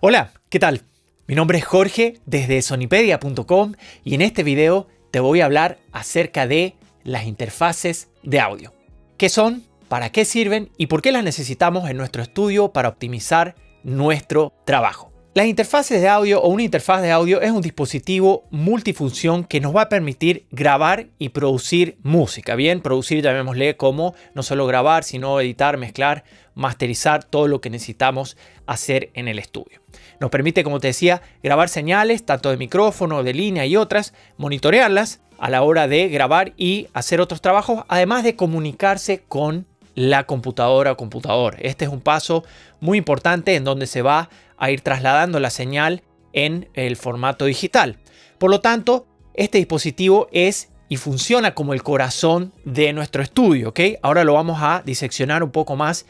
Hola, ¿qué tal? Mi nombre es Jorge desde sonipedia.com y en este video te voy a hablar acerca de las interfaces de audio. ¿Qué son? ¿Para qué sirven? ¿Y por qué las necesitamos en nuestro estudio para optimizar nuestro trabajo? Las interfaces de audio o una interfaz de audio es un dispositivo multifunción que nos va a permitir grabar y producir música. Bien, producir llamémosle como no solo grabar, sino editar, mezclar, masterizar, todo lo que necesitamos hacer en el estudio. Nos permite, como te decía, grabar señales, tanto de micrófono, de línea y otras, monitorearlas a la hora de grabar y hacer otros trabajos, además de comunicarse con la computadora o computador. Este es un paso muy importante en donde se va a ir trasladando la señal en el formato digital. Por lo tanto, este dispositivo es y funciona como el corazón de nuestro estudio, ¿ok? Ahora lo vamos a diseccionar un poco más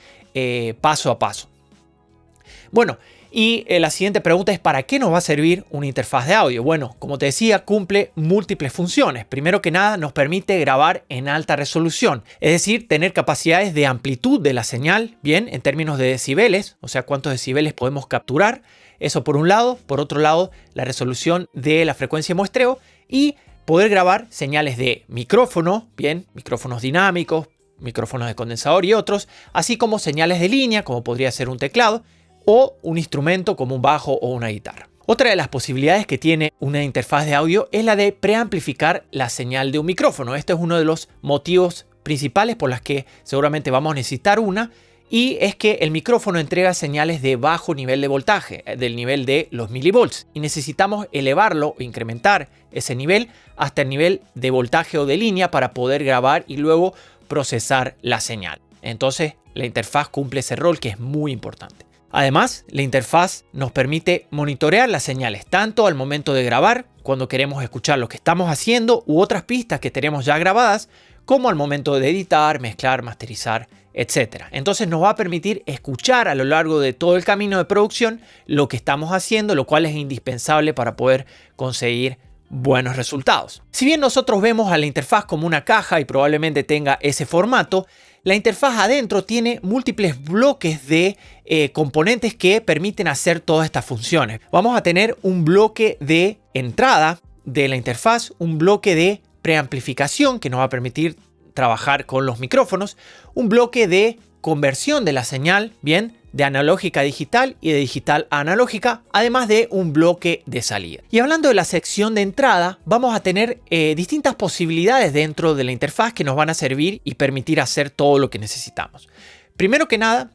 paso a paso. Bueno, y la siguiente pregunta es ¿para qué nos va a servir una interfaz de audio? Bueno, como te decía, cumple múltiples funciones. Primero que nada, nos permite grabar en alta resolución, es decir, tener capacidades de amplitud de la señal, bien, en términos de decibeles, o sea, cuántos decibeles podemos capturar. Eso por un lado. Por otro lado, la resolución de la frecuencia de muestreo y poder grabar señales de micrófono, bien, micrófonos dinámicos, micrófonos de condensador y otros, así como señales de línea, como podría ser un teclado, o un instrumento como un bajo o una guitarra. Otra de las posibilidades que tiene una interfaz de audio es la de preamplificar la señal de un micrófono. Este es uno de los motivos principales por los que seguramente vamos a necesitar una, y es que el micrófono entrega señales de bajo nivel de voltaje, del nivel de los milivolts, y necesitamos elevarlo o incrementar ese nivel hasta el nivel de voltaje o de línea para poder grabar y luego procesar la señal. Entonces, la interfaz cumple ese rol que es muy importante. Además, la interfaz nos permite monitorear las señales, tanto al momento de grabar, cuando queremos escuchar lo que estamos haciendo u otras pistas que tenemos ya grabadas, como al momento de editar, mezclar, masterizar, etc. Entonces nos va a permitir escuchar a lo largo de todo el camino de producción lo que estamos haciendo, lo cual es indispensable para poder conseguir buenos resultados. Si bien nosotros vemos a la interfaz como una caja y probablemente tenga ese formato, la interfaz adentro tiene múltiples bloques de componentes que permiten hacer todas estas funciones. Vamos a tener un bloque de entrada de la interfaz, un bloque de preamplificación que nos va a permitir trabajar con los micrófonos, un bloque de conversión de la señal, bien, de analógica a digital y de digital a analógica, además de un bloque de salida. Y hablando de la sección de entrada, vamos a tener distintas posibilidades dentro de la interfaz que nos van a servir y permitir hacer todo lo que necesitamos. Primero que nada,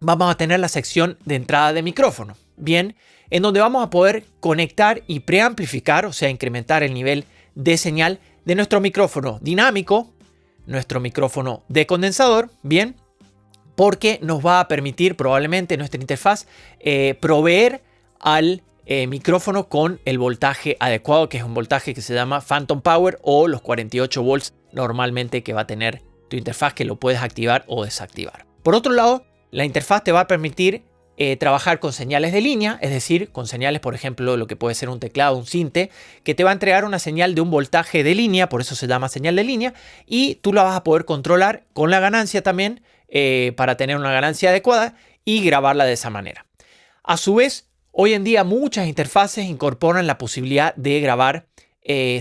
vamos a tener la sección de entrada de micrófono, bien, en donde vamos a poder conectar y preamplificar, o sea, incrementar el nivel de señal de nuestro micrófono dinámico, nuestro micrófono de condensador, bien, porque nos va a permitir probablemente nuestra interfaz proveer al micrófono con el voltaje adecuado, que es un voltaje que se llama Phantom Power o los 48 volts normalmente que va a tener tu interfaz, que lo puedes activar o desactivar. Por otro lado, la interfaz te va a permitir trabajar con señales de línea, es decir, con señales, por ejemplo, lo que puede ser un teclado, un sinte, que te va a entregar una señal de un voltaje de línea, por eso se llama señal de línea, y tú la vas a poder controlar con la ganancia también, para tener una ganancia adecuada y grabarla de esa manera. A su vez, hoy en día muchas interfaces incorporan la posibilidad de grabar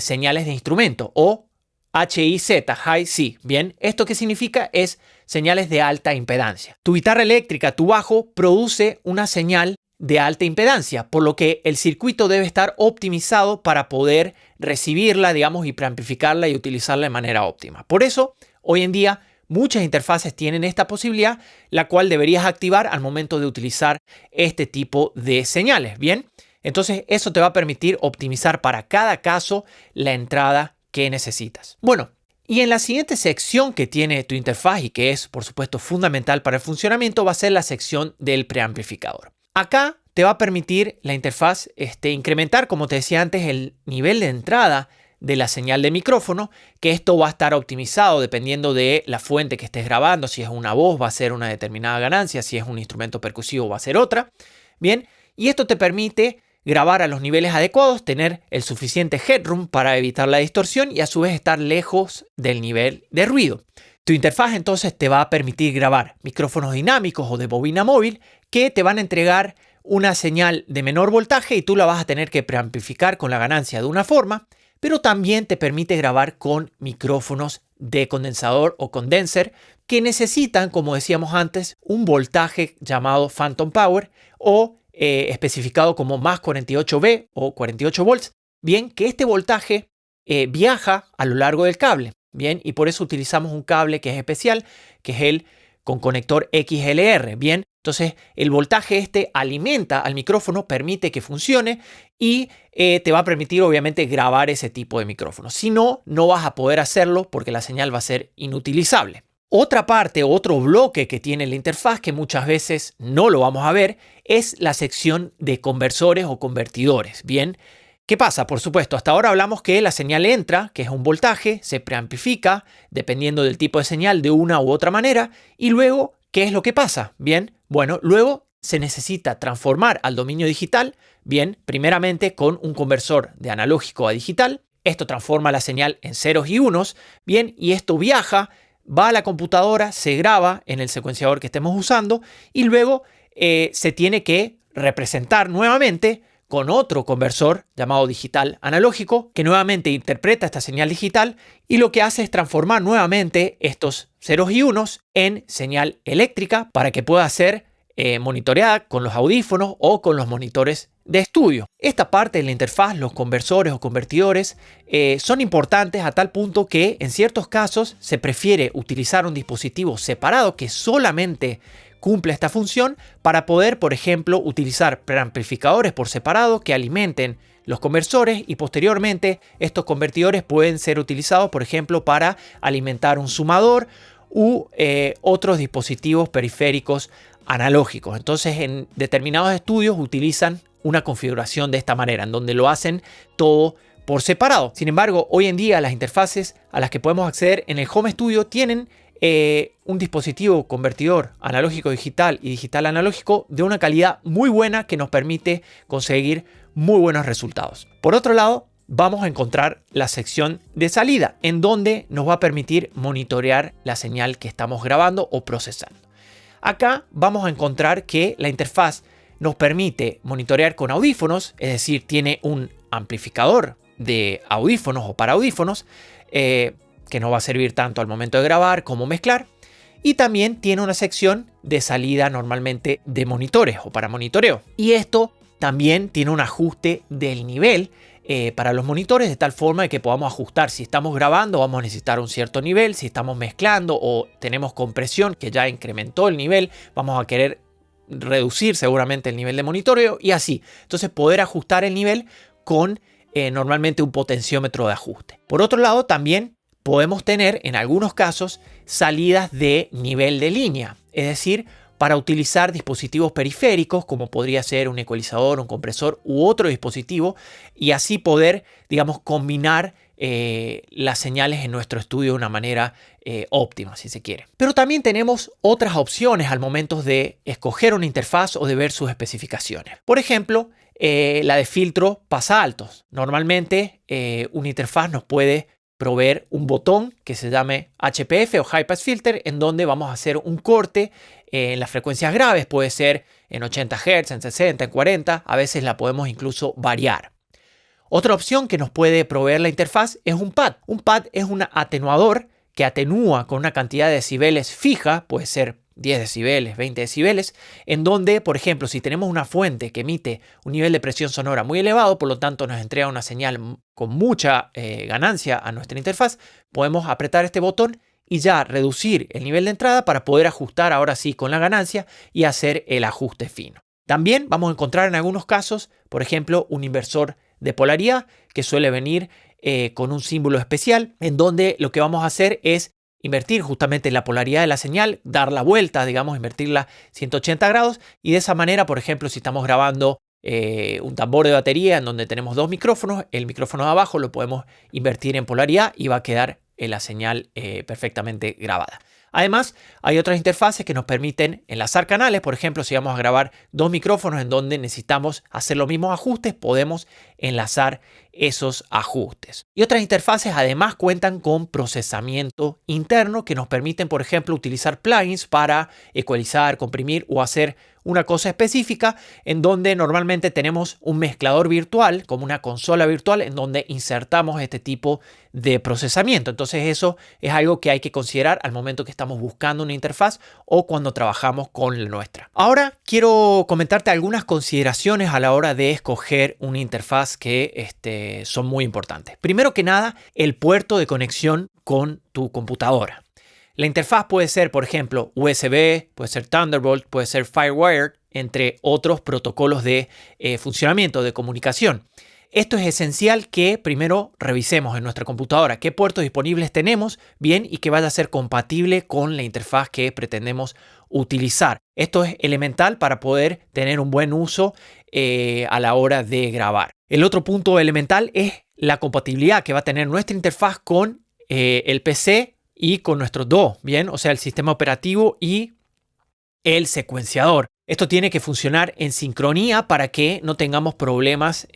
señales de instrumento o HIZ, High C. Bien, ¿esto qué significa? Es señales de alta impedancia. Tu guitarra eléctrica, tu bajo, produce una señal de alta impedancia, por lo que el circuito debe estar optimizado para poder recibirla, digamos, y preamplificarla y utilizarla de manera óptima. Por eso, hoy en día, muchas interfaces tienen esta posibilidad, la cual deberías activar al momento de utilizar este tipo de señales. Bien, entonces eso te va a permitir optimizar para cada caso la entrada que necesitas. Bueno, y en la siguiente sección que tiene tu interfaz y que es, por supuesto, fundamental para el funcionamiento, va a ser la sección del preamplificador. Acá te va a permitir la interfaz incrementar, como te decía antes, el nivel de entrada de la señal de micrófono, que esto va a estar optimizado dependiendo de la fuente que estés grabando. Si es una voz, va a ser una determinada ganancia. Si es un instrumento percusivo, va a ser otra. Bien, y esto te permite grabar a los niveles adecuados, tener el suficiente headroom para evitar la distorsión y a su vez estar lejos del nivel de ruido. Tu interfaz entonces te va a permitir grabar micrófonos dinámicos o de bobina móvil que te van a entregar una señal de menor voltaje y tú la vas a tener que preamplificar con la ganancia de una forma, pero también te permite grabar con micrófonos de condensador o condenser que necesitan, como decíamos antes, un voltaje llamado phantom power o especificado como más 48V o 48 volts. Bien, que este voltaje viaja a lo largo del cable. Bien, y por eso utilizamos un cable que es especial, que es el con conector XLR. Bien, entonces el voltaje este alimenta al micrófono, permite que funcione y te va a permitir obviamente grabar ese tipo de micrófono. Si no, no vas a poder hacerlo porque la señal va a ser inutilizable. Otra parte, otro bloque que tiene la interfaz que muchas veces no lo vamos a ver es la sección de conversores o convertidores. Bien, ¿qué pasa? Por supuesto, hasta ahora hablamos que la señal entra, que es un voltaje, se preamplifica dependiendo del tipo de señal de una u otra manera y luego, ¿qué es lo que pasa? Bien, bueno, luego se necesita transformar al dominio digital, bien, primeramente con un conversor de analógico a digital. Esto transforma la señal en ceros y unos, bien, y esto viaja, va a la computadora, se graba en el secuenciador que estemos usando y luego se tiene que representar nuevamente con otro conversor llamado digital analógico que nuevamente interpreta esta señal digital y lo que hace es transformar nuevamente estos ceros y unos en señal eléctrica para que pueda ser monitoreada con los audífonos o con los monitores de estudio. Esta parte de la interfaz, los conversores o convertidores, son importantes a tal punto que en ciertos casos se prefiere utilizar un dispositivo separado que solamente cumple esta función para poder, por ejemplo, utilizar preamplificadores por separado que alimenten los conversores y posteriormente estos convertidores pueden ser utilizados, por ejemplo, para alimentar un sumador u otros dispositivos periféricos analógicos. Entonces, en determinados estudios utilizan una configuración de esta manera, en donde lo hacen todo por separado. Sin embargo, hoy en día las interfaces a las que podemos acceder en el Home Studio tienen un dispositivo convertidor analógico digital y digital analógico de una calidad muy buena que nos permite conseguir muy buenos resultados. Por otro lado, vamos a encontrar la sección de salida, en donde nos va a permitir monitorear la señal que estamos grabando o procesando. Acá vamos a encontrar que la interfaz nos permite monitorear con audífonos, es decir, tiene un amplificador de audífonos o para audífonos que nos va a servir tanto al momento de grabar como mezclar. Y también tiene una sección de salida normalmente de monitores o para monitoreo. Y esto también tiene un ajuste del nivel para los monitores de tal forma que podamos ajustar. Si estamos grabando vamos a necesitar un cierto nivel, si estamos mezclando o tenemos compresión que ya incrementó el nivel, vamos a querer reducir seguramente el nivel de monitoreo y así. Entonces poder ajustar el nivel con normalmente un potenciómetro de ajuste. Por otro lado también podemos tener en algunos casos salidas de nivel de línea, es decir, para utilizar dispositivos periféricos como podría ser un ecualizador, un compresor u otro dispositivo y así poder, digamos, combinar las señales en nuestro estudio de una manera óptima, si se quiere. Pero también tenemos otras opciones al momento de escoger una interfaz o de ver sus especificaciones. Por ejemplo, la de filtro pasa altos. Normalmente una interfaz nos puede proveer un botón que se llame HPF o High Pass Filter, en donde vamos a hacer un corte en las frecuencias graves, puede ser en 80 Hz, en 60, en 40, a veces la podemos incluso variar. Otra opción que nos puede proveer la interfaz es un pad. Un pad es un atenuador que atenúa con una cantidad de decibeles fija, puede ser 10 decibeles, 20 decibeles, en donde, por ejemplo, si tenemos una fuente que emite un nivel de presión sonora muy elevado, por lo tanto nos entrega una señal con mucha ganancia a nuestra interfaz, podemos apretar este botón y ya reducir el nivel de entrada para poder ajustar ahora sí con la ganancia y hacer el ajuste fino. También vamos a encontrar en algunos casos, por ejemplo, un inversor de polaridad que suele venir con un símbolo especial, en donde lo que vamos a hacer es invertir justamente la polaridad de la señal, dar la vuelta, digamos, invertirla 180 grados y de esa manera, por ejemplo, si estamos grabando un tambor de batería en donde tenemos dos micrófonos, el micrófono de abajo lo podemos invertir en polaridad y va a quedar la señal perfectamente grabada. Además, hay otras interfaces que nos permiten enlazar canales. Por ejemplo, si vamos a grabar dos micrófonos en donde necesitamos hacer los mismos ajustes, podemos enlazar esos ajustes. Y otras interfaces además cuentan con procesamiento interno que nos permiten, por ejemplo, utilizar plugins para ecualizar, comprimir o hacer una cosa específica en donde normalmente tenemos un mezclador virtual, como una consola virtual, en donde insertamos este tipo de procesamiento. Entonces eso es algo que hay que considerar al momento que estamos buscando una interfaz o cuando trabajamos con la nuestra. Ahora quiero comentarte algunas consideraciones a la hora de escoger una interfaz que son muy importantes. Primero que nada, el puerto de conexión con tu computadora. La interfaz puede ser, por ejemplo, USB, puede ser Thunderbolt, puede ser FireWire, entre otros protocolos de funcionamiento, de comunicación. Esto es esencial que primero revisemos en nuestra computadora qué puertos disponibles tenemos, bien, y que vaya a ser compatible con la interfaz que pretendemos utilizar. Esto es elemental para poder tener un buen uso a la hora de grabar. El otro punto elemental es la compatibilidad que va a tener nuestra interfaz con el PC y con nuestro DAW, bien, o sea, el sistema operativo y el secuenciador. Esto tiene que funcionar en sincronía para que no tengamos problemas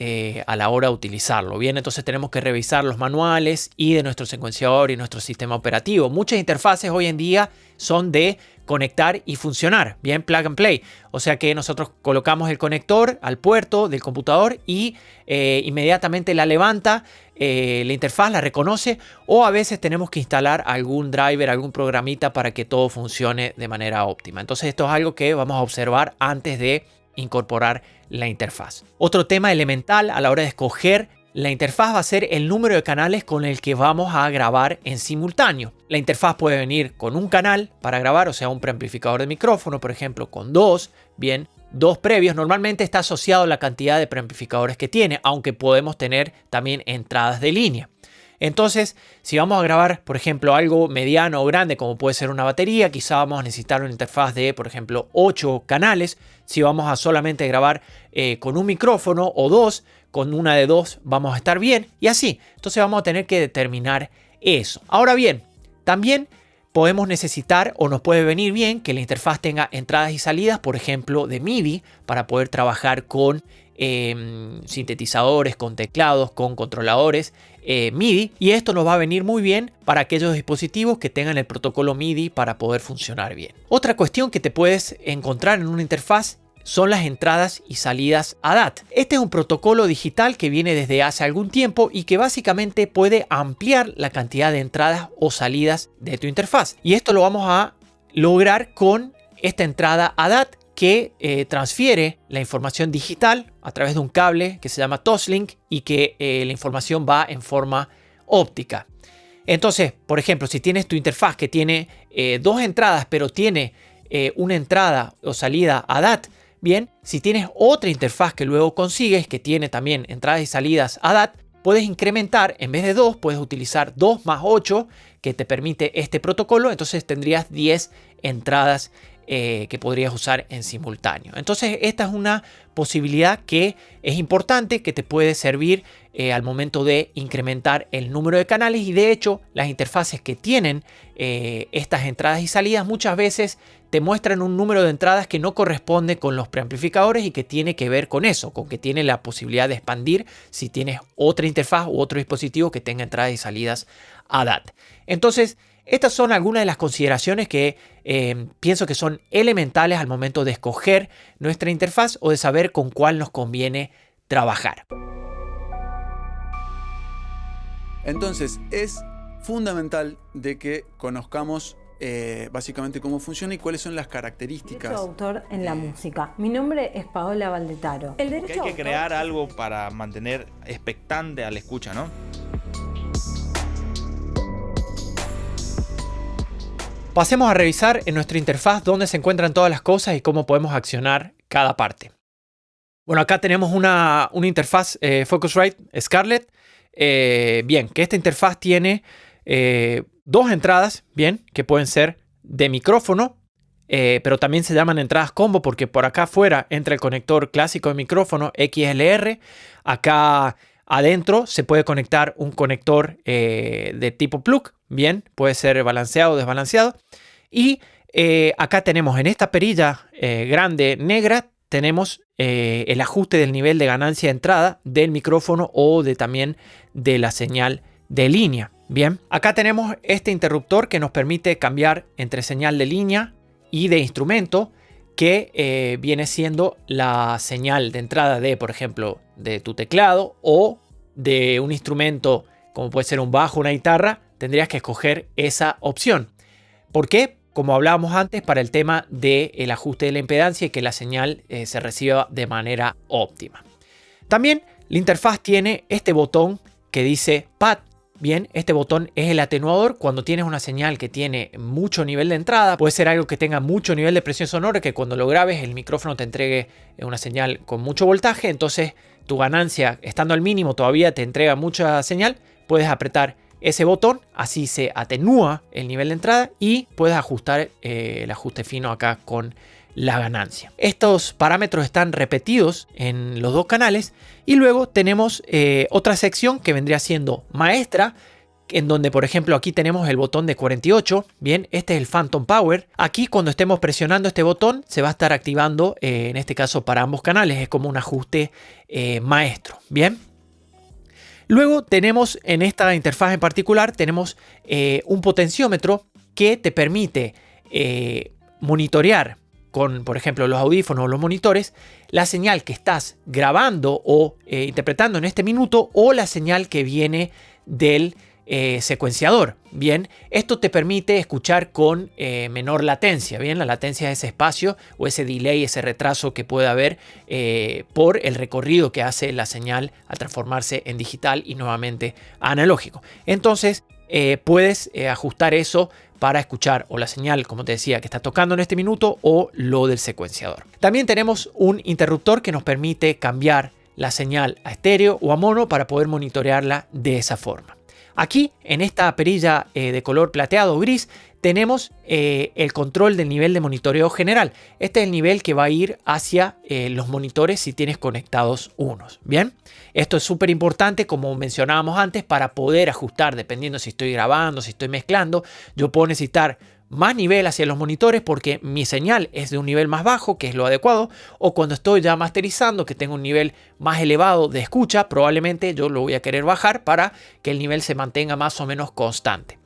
a la hora de utilizarlo. Bien, entonces tenemos que revisar los manuales y de nuestro secuenciador y nuestro sistema operativo. Muchas interfaces hoy en día son de conectar y funcionar, bien, plug and play. O sea que nosotros colocamos el conector al puerto del computador y inmediatamente la levanta, la interfaz la reconoce, o a veces tenemos que instalar algún driver, algún programita para que todo funcione de manera óptima. Entonces esto es algo que vamos a observar antes de incorporar la interfaz. Otro tema elemental a la hora de escoger la interfaz va a ser el número de canales con el que vamos a grabar en simultáneo. La interfaz puede venir con un canal para grabar, o sea, un preamplificador de micrófono, por ejemplo, con dos, bien, dos previos. Normalmente está asociado a la cantidad de preamplificadores que tiene, aunque podemos tener también entradas de línea. Entonces, si vamos a grabar, por ejemplo, algo mediano o grande, como puede ser una batería, quizá vamos a necesitar una interfaz de, por ejemplo, 8 canales. Si vamos a solamente grabar con un micrófono o dos, con una de dos vamos a estar bien, y así. Entonces vamos a tener que determinar eso. Ahora bien, también podemos necesitar o nos puede venir bien que la interfaz tenga entradas y salidas, por ejemplo, de MIDI, para poder trabajar con sintetizadores, con teclados, con controladores MIDI, y esto nos va a venir muy bien para aquellos dispositivos que tengan el protocolo MIDI para poder funcionar bien. Otra cuestión que te puedes encontrar en una interfaz son las entradas y salidas ADAT. Este es un protocolo digital que viene desde hace algún tiempo y que básicamente puede ampliar la cantidad de entradas o salidas de tu interfaz. Y esto lo vamos a lograr con esta entrada ADAT que transfiere la información digital a través de un cable que se llama Toslink y que la información va en forma óptica. Entonces, por ejemplo, si tienes tu interfaz que tiene dos entradas pero tiene una entrada o salida ADAT, bien, si tienes otra interfaz que luego consigues que tiene también entradas y salidas ADAT, puedes incrementar, en vez de 2, puedes utilizar 2 más 8 que te permite este protocolo. Entonces tendrías 10 entradas que podrías usar en simultáneo. Entonces esta es una posibilidad que es importante, que te puede servir al momento de incrementar el número de canales, y de hecho las interfaces que tienen estas entradas y salidas muchas veces te muestran un número de entradas que no corresponde con los preamplificadores y que tiene que ver con eso, con que tiene la posibilidad de expandir si tienes otra interfaz u otro dispositivo que tenga entradas y salidas ADAT. Entonces, estas son algunas de las consideraciones que pienso que son elementales al momento de escoger nuestra interfaz o de saber con cuál nos conviene trabajar. Entonces, es fundamental de que conozcamos básicamente cómo funciona y cuáles son las características. Derecho de autor en la música. Mi nombre es Paola Valdetaro. El derecho Porque hay que crear algo para mantener expectante al escucha, ¿no? Pasemos a revisar en nuestra interfaz dónde se encuentran todas las cosas y cómo podemos accionar cada parte. Bueno, acá tenemos una interfaz Focusrite Scarlett. Bien, que esta interfaz tiene dos entradas, bien, que pueden ser de micrófono, pero también se llaman entradas combo porque por acá afuera entra el conector clásico de micrófono XLR. Acá adentro se puede conectar un conector de tipo plug, bien, puede ser balanceado o desbalanceado. Y acá tenemos en esta perilla grande negra, tenemos el ajuste del nivel de ganancia de entrada del micrófono o también de la señal de línea. Bien, acá tenemos este interruptor que nos permite cambiar entre señal de línea y de instrumento que viene siendo la señal de entrada de, por ejemplo, de tu teclado o de un instrumento como puede ser un bajo, una guitarra, tendrías que escoger esa opción. ¿Por qué? Como hablábamos antes, para el tema del ajuste de la impedancia y que la señal se reciba de manera óptima. También la interfaz tiene este botón que dice Pad. Bien, este botón es el atenuador cuando tienes una señal que tiene mucho nivel de entrada. Puede ser algo que tenga mucho nivel de presión sonora, que cuando lo grabes el micrófono te entregue una señal con mucho voltaje. Entonces tu ganancia, estando al mínimo, todavía te entrega mucha señal. Puedes apretar ese botón, así se atenúa el nivel de entrada y puedes ajustar el ajuste fino acá con la ganancia. Estos parámetros están repetidos en los dos canales y luego tenemos otra sección que vendría siendo maestra, en donde por ejemplo aquí tenemos el botón de 48. Bien, este es el Phantom Power. Aquí cuando estemos presionando este botón se va a estar activando en este caso para ambos canales. Es como un ajuste maestro. Bien. Luego tenemos en esta interfaz en particular tenemos un potenciómetro que te permite monitorear con, por ejemplo, los audífonos o los monitores, la señal que estás grabando o interpretando en este minuto o la señal que viene del secuenciador. Bien, esto te permite escuchar con menor latencia. Bien, la latencia es ese espacio o ese delay, ese retraso que puede haber por el recorrido que hace la señal al transformarse en digital y nuevamente analógico. Entonces puedes ajustar eso para escuchar o la señal, como te decía, que está tocando en este minuto o lo del secuenciador. También tenemos un interruptor que nos permite cambiar la señal a estéreo o a mono para poder monitorearla de esa forma. Aquí, en esta perilla de color plateado o gris, tenemos el control del nivel de monitoreo general. Este es el nivel que va a ir hacia los monitores si tienes conectados unos. Bien, esto es súper importante, como mencionábamos antes, para poder ajustar, dependiendo si estoy grabando, si estoy mezclando. Yo puedo necesitar más nivel hacia los monitores porque mi señal es de un nivel más bajo, que es lo adecuado, o cuando estoy ya masterizando, que tengo un nivel más elevado de escucha, probablemente yo lo voy a querer bajar para que el nivel se mantenga más o menos constante.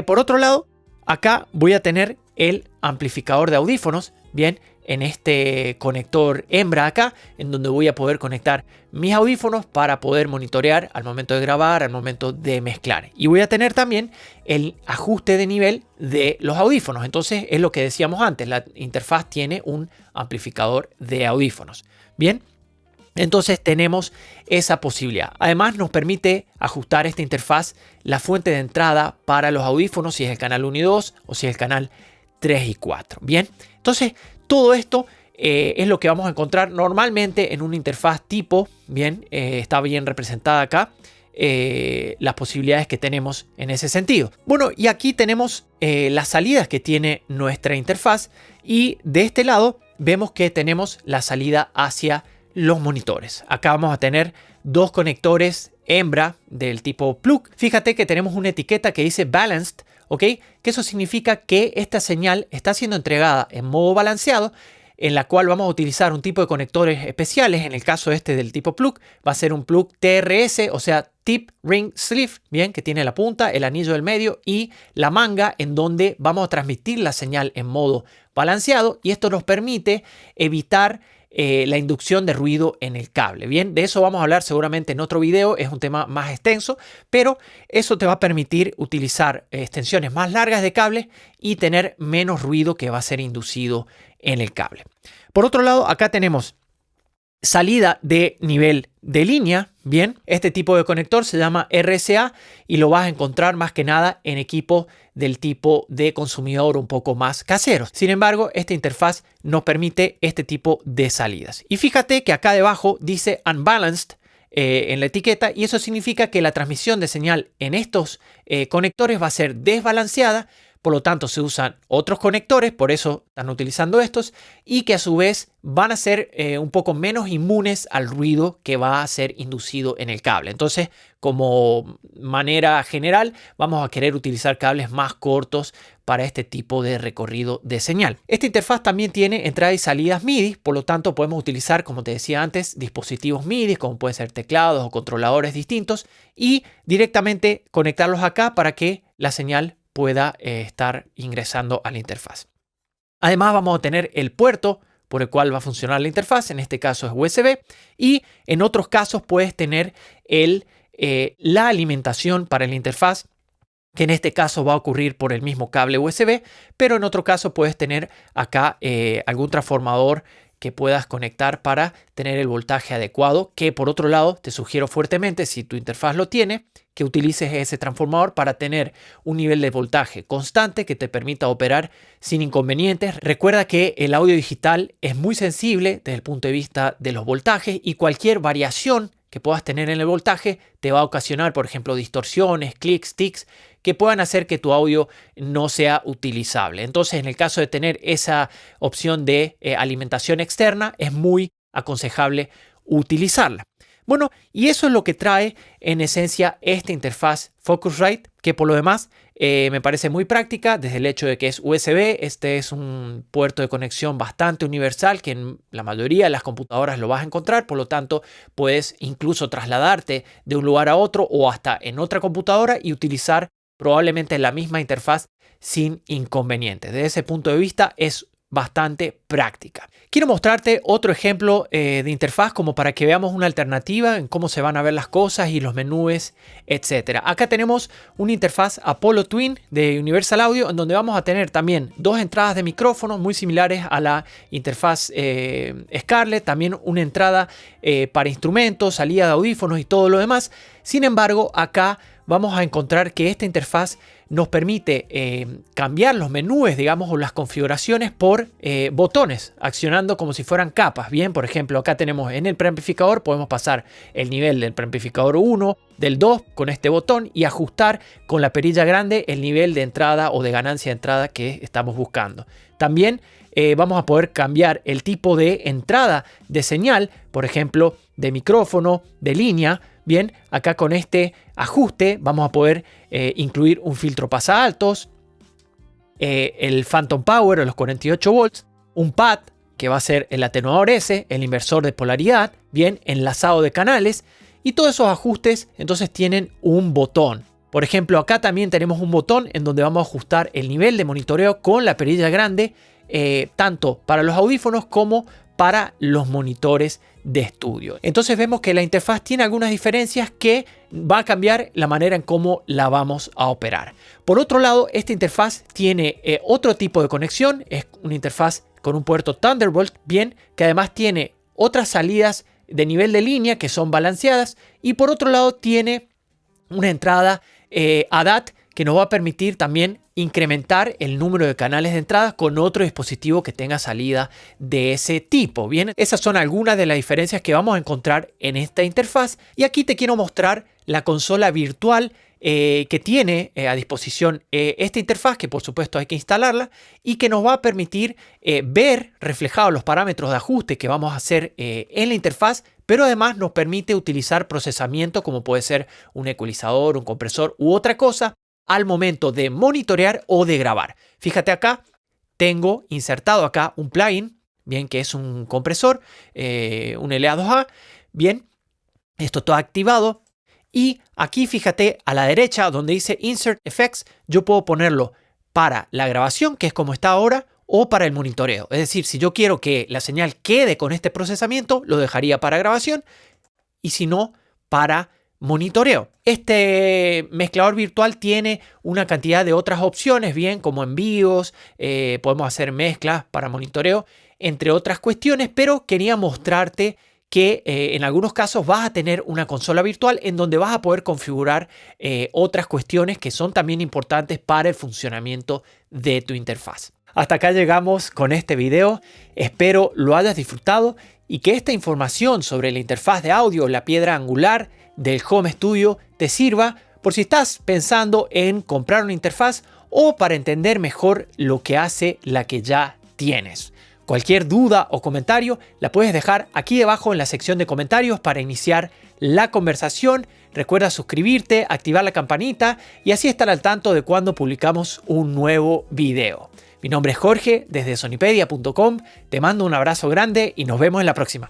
Por otro lado, acá voy a tener el amplificador de audífonos, bien, en este conector hembra acá, en donde voy a poder conectar mis audífonos para poder monitorear al momento de grabar, al momento de mezclar. Y voy a tener también el ajuste de nivel de los audífonos. Entonces es lo que decíamos antes, la interfaz tiene un amplificador de audífonos. Bien, entonces tenemos esa posibilidad. Además nos permite ajustar esta interfaz la fuente de entrada para los audífonos, si es el canal 1 y 2 o si es el canal 3 y 4. Bien, entonces todo esto es lo que vamos a encontrar normalmente en una interfaz tipo. Bien, está bien representada acá las posibilidades que tenemos en ese sentido. Bueno, y aquí tenemos las salidas que tiene nuestra interfaz y de este lado vemos que tenemos la salida hacia los monitores. Acá vamos a tener dos conectores hembra del tipo plug. Fíjate que tenemos una etiqueta que dice balanced, ¿ok? Que eso significa que esta señal está siendo entregada en modo balanceado, en la cual vamos a utilizar un tipo de conectores especiales. En el caso este del tipo plug, va a ser un plug TRS, o sea, Tip Ring Sleeve, bien, que tiene la punta, el anillo del medio y la manga, en donde vamos a transmitir la señal en modo balanceado, y esto nos permite evitar la inducción de ruido en el cable. Bien, de eso vamos a hablar seguramente en otro video, es un tema más extenso, pero eso te va a permitir utilizar extensiones más largas de cable y tener menos ruido que va a ser inducido en el cable. Por otro lado, acá tenemos salida de nivel de línea. Bien, este tipo de conector se llama RCA y lo vas a encontrar más que nada en equipos del tipo de consumidor un poco más caseros. Sin embargo, esta interfaz nos permite este tipo de salidas. Y fíjate que acá debajo dice unbalanced en la etiqueta, y eso significa que la transmisión de señal en estos conectores va a ser desbalanceada. Por lo tanto, se usan otros conectores, por eso están utilizando estos, y que a su vez van a ser un poco menos inmunes al ruido que va a ser inducido en el cable. Entonces, como manera general, vamos a querer utilizar cables más cortos para este tipo de recorrido de señal. Esta interfaz también tiene entradas y salidas MIDI, por lo tanto podemos utilizar, como te decía antes, dispositivos MIDI, como pueden ser teclados o controladores distintos, y directamente conectarlos acá para que la señal pueda estar ingresando a la interfaz. Además vamos a tener el puerto por el cual va a funcionar la interfaz, en este caso es USB, y en otros casos puedes tener la alimentación para la interfaz, que en este caso va a ocurrir por el mismo cable USB, pero en otro caso puedes tener acá algún transformador que puedas conectar para tener el voltaje adecuado, que por otro lado te sugiero fuertemente, si tu interfaz lo tiene, que utilices ese transformador para tener un nivel de voltaje constante que te permita operar sin inconvenientes. Recuerda que el audio digital es muy sensible desde el punto de vista de los voltajes y cualquier variación que puedas tener en el voltaje te va a ocasionar, por ejemplo, distorsiones, clics, tics, que puedan hacer que tu audio no sea utilizable. Entonces, en el caso de tener esa opción de alimentación externa, es muy aconsejable utilizarla. Bueno, y eso es lo que trae en esencia esta interfaz Focusrite, que por lo demás me parece muy práctica desde el hecho de que es USB. Este es un puerto de conexión bastante universal que en la mayoría de las computadoras lo vas a encontrar, por lo tanto puedes incluso trasladarte de un lugar a otro o hasta en otra computadora y utilizar probablemente la misma interfaz sin inconvenientes. Desde ese punto de vista es bastante práctica. Quiero mostrarte otro ejemplo de interfaz como para que veamos una alternativa en cómo se van a ver las cosas y los menús, etc. Acá tenemos una interfaz Apollo Twin de Universal Audio en donde vamos a tener también dos entradas de micrófono muy similares a la interfaz Scarlett, también una entrada para instrumentos, salida de audífonos y todo lo demás. Sin embargo, acá vamos a encontrar que esta interfaz nos permite cambiar los menús, digamos, o las configuraciones por botones, accionando como si fueran capas. Bien, por ejemplo, acá tenemos en el preamplificador, podemos pasar el nivel del preamplificador 1, del 2 con este botón y ajustar con la perilla grande el nivel de entrada o de ganancia de entrada que estamos buscando. También vamos a poder cambiar el tipo de entrada de señal, por ejemplo, de micrófono, de línea. Bien, acá con este ajuste vamos a poder incluir un filtro pasa altos, el Phantom Power o los 48 volts, un pad que va a ser el atenuador S, el inversor de polaridad, bien, enlazado de canales, y todos esos ajustes entonces tienen un botón. Por ejemplo, acá también tenemos un botón en donde vamos a ajustar el nivel de monitoreo con la perilla grande, tanto para los audífonos como para los monitores de estudio. Entonces vemos que la interfaz tiene algunas diferencias que va a cambiar la manera en cómo la vamos a operar. Por otro lado, esta interfaz tiene otro tipo de conexión. Es una interfaz con un puerto Thunderbolt, bien, que además tiene otras salidas de nivel de línea que son balanceadas. Y por otro lado tiene una entrada ADAT que nos va a permitir también incrementar el número de canales de entrada con otro dispositivo que tenga salida de ese tipo. Bien, esas son algunas de las diferencias que vamos a encontrar en esta interfaz. Y aquí te quiero mostrar la consola virtual que tiene a disposición esta interfaz, que por supuesto hay que instalarla y que nos va a permitir ver reflejados los parámetros de ajuste que vamos a hacer en la interfaz, pero además nos permite utilizar procesamiento como puede ser un ecualizador, un compresor u otra cosa al momento de monitorear o de grabar. Fíjate acá, tengo insertado acá un plugin, bien, que es un compresor, un LA2A, bien, esto está activado. Y aquí fíjate a la derecha donde dice Insert Effects, yo puedo ponerlo para la grabación, que es como está ahora, o para el monitoreo. Es decir, si yo quiero que la señal quede con este procesamiento, lo dejaría para grabación y si no, para monitoreo. Este mezclador virtual tiene una cantidad de otras opciones, bien, como envíos, podemos hacer mezclas para monitoreo, entre otras cuestiones, pero quería mostrarte que en algunos casos vas a tener una consola virtual en donde vas a poder configurar otras cuestiones que son también importantes para el funcionamiento de tu interfaz. Hasta acá llegamos con este video. Espero lo hayas disfrutado y que esta información sobre la interfaz de audio, la piedra angular del Home Studio, te sirva por si estás pensando en comprar una interfaz o para entender mejor lo que hace la que ya tienes. Cualquier duda o comentario la puedes dejar aquí debajo en la sección de comentarios para iniciar la conversación. Recuerda suscribirte, activar la campanita y así estar al tanto de cuando publicamos un nuevo video. Mi nombre es Jorge desde sonipedia.com. Te mando un abrazo grande y nos vemos en la próxima.